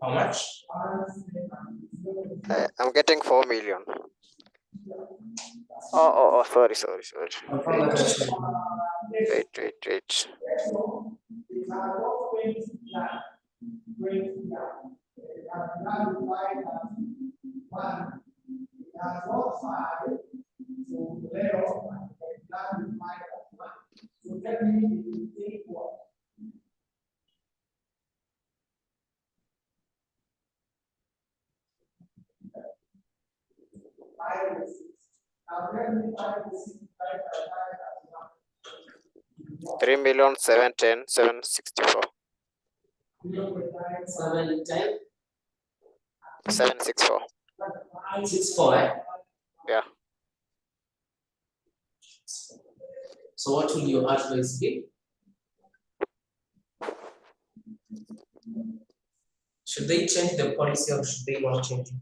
Speaker 1: How much?
Speaker 2: I'm getting 4 million. Oh, sorry. Wait. Three million 710 764
Speaker 1: 710
Speaker 2: 764.
Speaker 1: 64, eh?
Speaker 2: Yeah.
Speaker 1: So what will your advice be? Should they change the policy or should they not change it?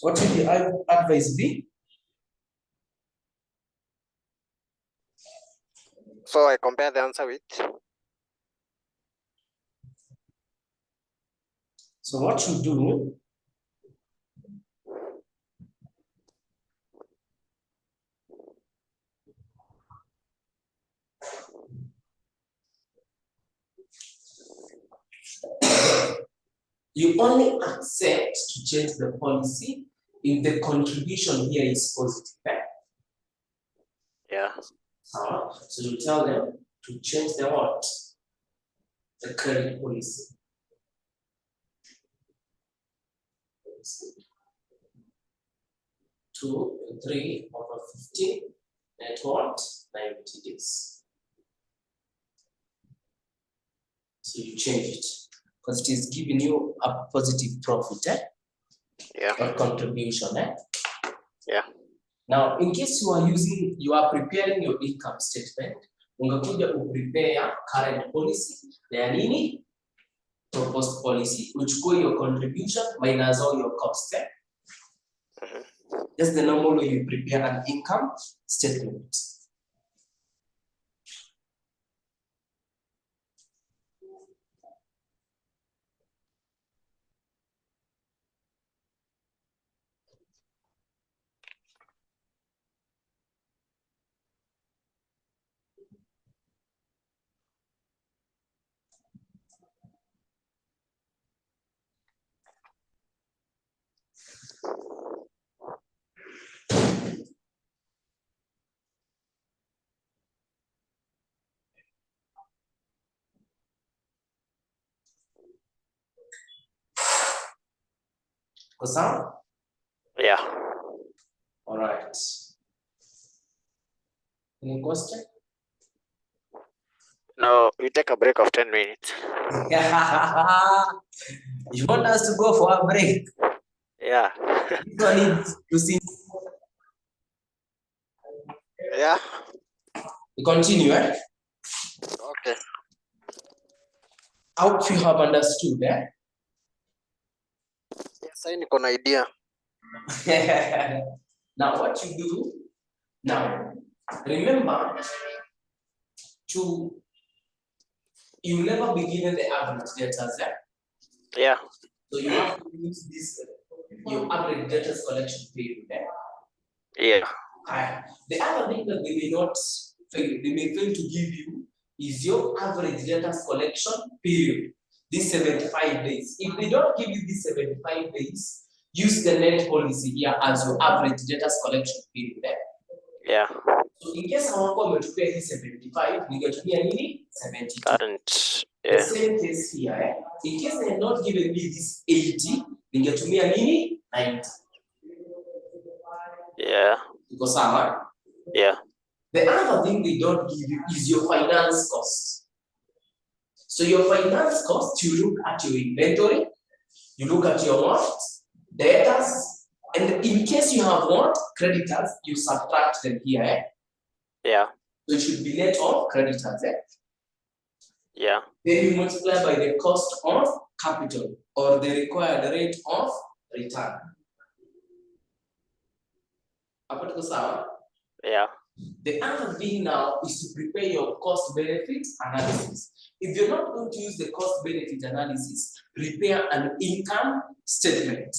Speaker 1: What will the advice be?
Speaker 2: So I compare the answer with
Speaker 1: So what you do, you only accept to change the policy if the contribution here is positive. Eh?
Speaker 2: yeah.
Speaker 1: So you tell them to change the what? The credit policy. 2, 3 over 15 at what? 90 days. So you change it because it is giving you a positive profit, eh?
Speaker 2: Yeah.
Speaker 1: Or contribution, eh?
Speaker 2: Yeah.
Speaker 1: Now, in case you are preparing your income statement, ungakuja prepare current policy na ya nini? Proposed policy, uchukue your contribution minus all your costs. Eh? That's the normal way you prepare an income statement. Kosa?
Speaker 2: Yeah.
Speaker 1: All right. Any question?
Speaker 2: No, we take a break of 10 minutes.
Speaker 1: You want us to go for a break?
Speaker 2: Yeah.
Speaker 1: You don't need to see.
Speaker 2: Yeah.
Speaker 1: We continue, eh?
Speaker 2: Okay.
Speaker 1: I hope you have understood, eh?
Speaker 2: Yes, I niko na idea.
Speaker 1: Now, what you do now, remember you never be given the average debtors, eh?
Speaker 2: Yeah.
Speaker 1: So you have to use this your average debtors collection period, eh?
Speaker 2: Yeah.
Speaker 1: The other thing that they may fail to give you is your average debtors collection period. This 75 days. If they don't give you this 75 days, use the net policy here as your average debtors collection period. Eh?
Speaker 2: Yeah.
Speaker 1: So in case hawako wametupia hii 75, ningetumia nini? 72.
Speaker 2: Current.
Speaker 1: The
Speaker 2: Yeah.
Speaker 1: same case here. Eh? In case they have not given me this 80, ningetumia nini? 90.
Speaker 2: Yeah.
Speaker 1: Iko sawa?
Speaker 2: Yeah.
Speaker 1: The other thing they don't give you is your finance cost. So your finance cost, you look at your inventory, you look at your what? Debtors, and in case you have what? Creditors, you subtract them here. Eh?
Speaker 2: Yeah.
Speaker 1: So it should be net of creditors. Eh?
Speaker 2: Yeah.
Speaker 1: Then you multiply by the cost of capital or the required rate of return. Hapo tuko sawa?
Speaker 2: Yeah.
Speaker 1: The other thing now is to prepare your cost benefit analysis. If you're not going to use the cost benefit analysis, prepare an income statement.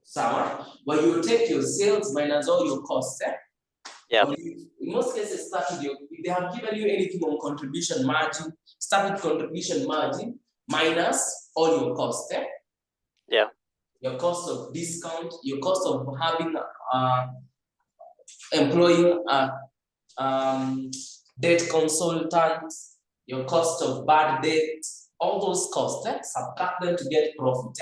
Speaker 1: Sawa? Where you take your sales minus all your costs. Eh?
Speaker 2: Yeah.
Speaker 1: In most cases, start with if they have given you anything on contribution margin, start with contribution margin minus all your costs. Eh?
Speaker 2: Yeah.
Speaker 1: Your cost of discount, your cost of having employing debt consultant, your cost of bad debt, all those costs, subtract them to get profit.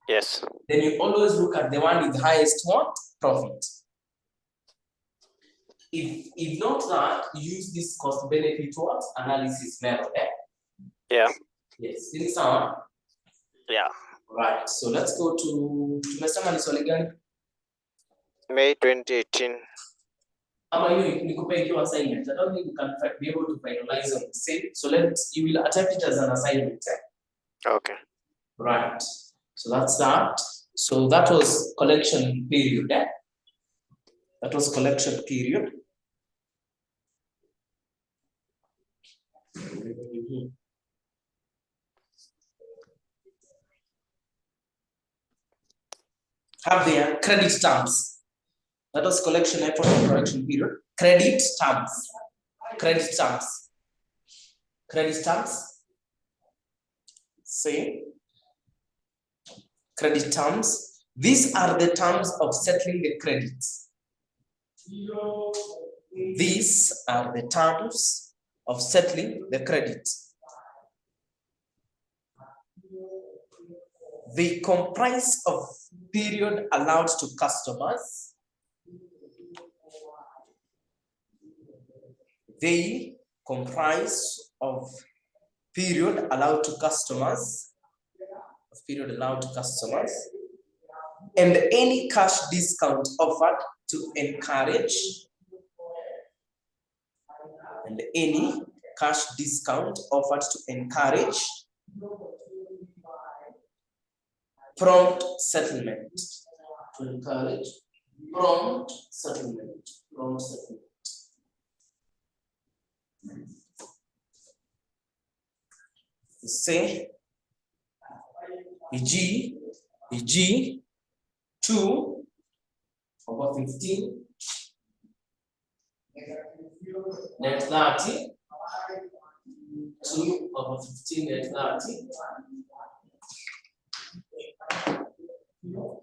Speaker 2: Yes.
Speaker 1: Then you always look at the one with the highest what? Profit. If not that, use this cost benefit what? Analysis method.
Speaker 2: Yeah.
Speaker 1: Yes. This one.
Speaker 2: Yeah.
Speaker 1: Right. So let's go to tumesema ni swali gani?
Speaker 2: May 2018.
Speaker 1: Ama hiyo nikupe ikiwa assignment. I don't think you can be able to finalize on the same. So you will attempt it as an assignment.
Speaker 2: Okay.
Speaker 1: Right. So that's that. So that was collection period. That was collection period. Have their credit terms. That was collection effort and collection period. Credit terms. Credit terms. Credit terms. Say. Credit terms. These are the terms of settling the credits. These are the terms of settling the credit. They comprise of period allowed to customers. They comprise of period allowed to customers. And any cash discount offered to encourage. And any cash discount offered to encourage prompt settlement. To encourage prompt settlement. Prompt settlement. Say e.g. 2 over 15 net 30 2 over 15 net 30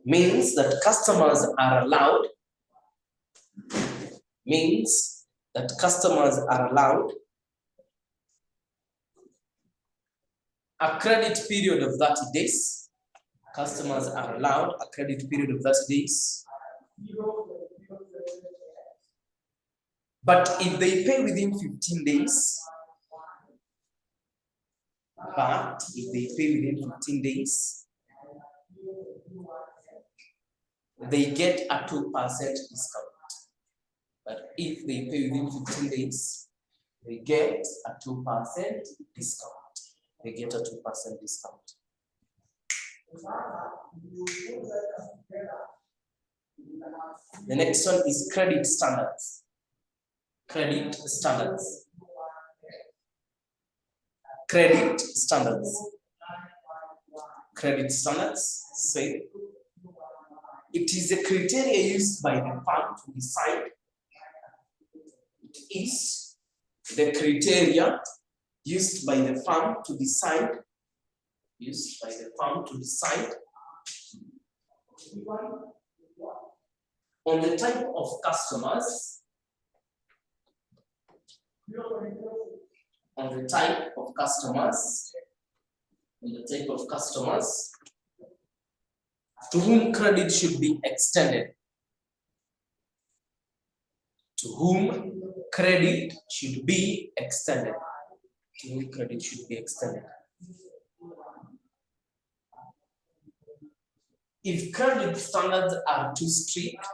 Speaker 1: means that customers are allowed a credit period of 30 days. Customers are allowed a credit period of 30 days. But if they pay within 15 days, they get a 2% discount. But if they pay within 15 days, they get a 2% discount. They get a 2% discount. The next one is credit standards. Credit standards. Credit standards. Credit standards say it is a criteria used by the firm to decide. It is the criteria used by the firm to decide. Used by the firm to decide on the type of customers. On the type of customers. On the type of customers to whom credit should be extended. To whom credit should be extended. To whom credit should be extended. If credit standards are too strict,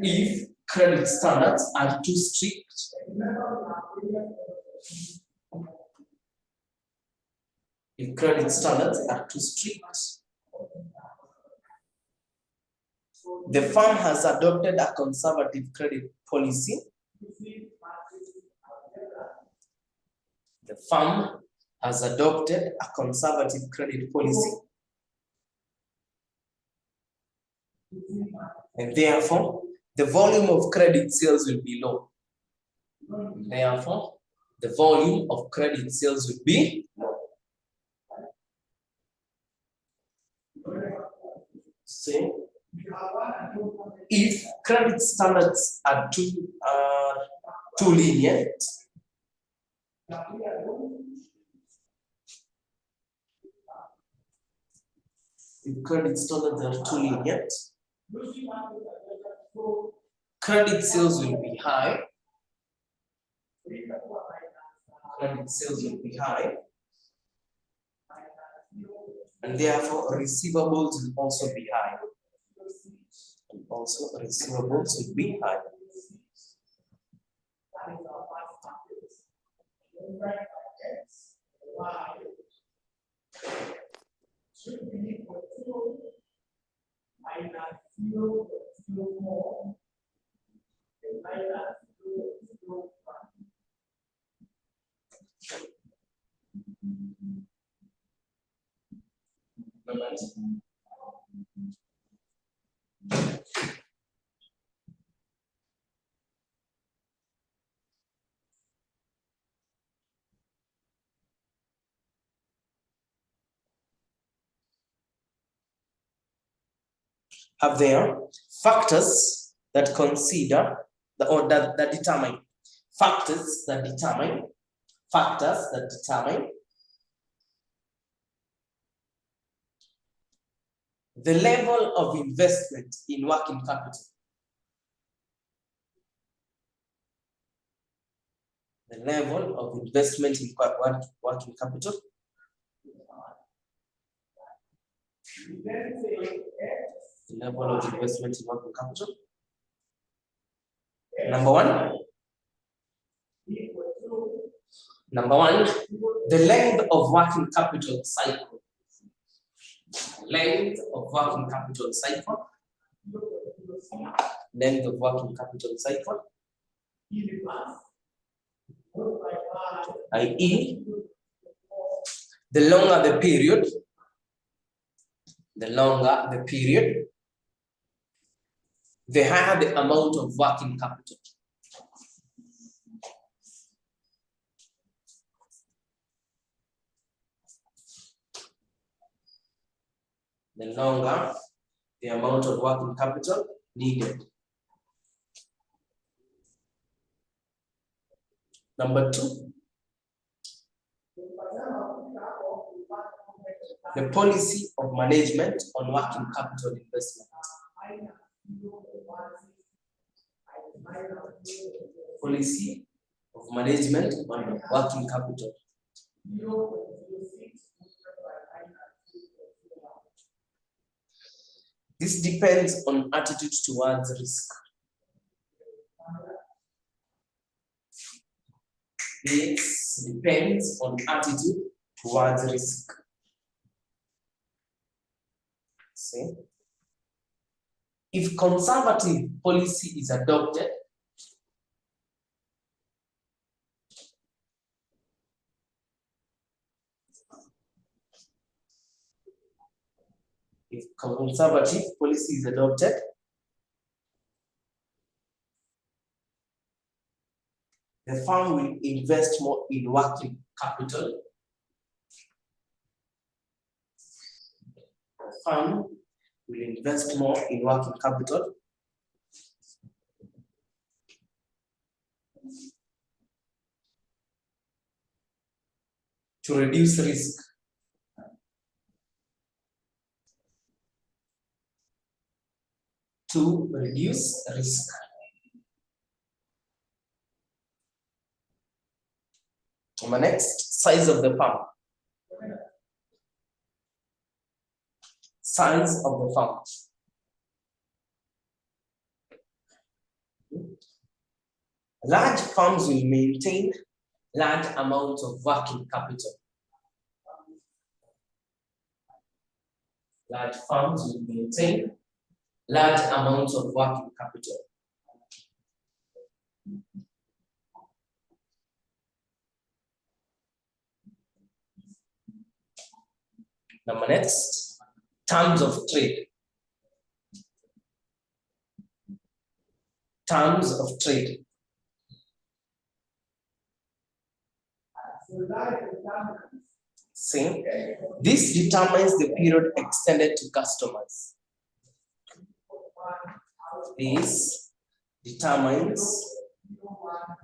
Speaker 1: if credit standards are too strict, if credit standards are too strict, the firm has adopted a conservative credit policy. The firm has adopted a conservative credit policy, and therefore the volume of credit sales will be low. Therefore, the volume of credit sales will be low. So, if credit standards are too lenient, if credit standards are too lenient, credit sales will be high. Credit sales will be high, and therefore receivables will also be high. And also receivables will be high. Should be equal to minus 0.04 and minus 0.01. Have there factors that consider or that determine factors that determine the level of investment in working capital. The level of investment in working capital. The level of investment in working capital. Number one, the length of working capital cycle. Length of working capital cycle. Length of working capital cycle. i.e., the longer the period, the higher the amount of working capital. The longer the amount of working capital needed. Number two, the policy of management on working capital investment. Policy of management on working capital. This depends on attitude towards risk. This depends on attitude towards risk. See? If conservative policy is adopted, the firm will invest more in working capital. The firm will invest more in working capital. To reduce risk. To reduce risk. Number next, size of the firm. Size of the firm. Large firms will maintain large amounts of working capital. Large firms will maintain large amounts of working capital. Number next, terms of trade. Terms of trade. See, this determines the period extended to customers. This determines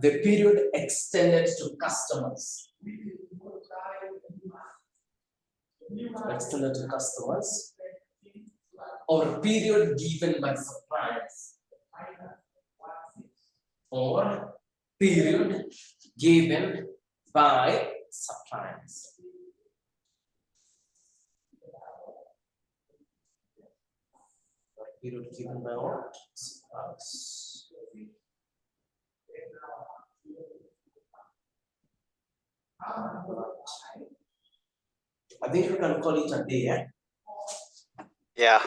Speaker 1: the period extended to customers. Extended to customers, or period given by suppliers, or period given by suppliers. Period given by what? Suppliers. I think you can call it a day, eh?
Speaker 2: Yeah.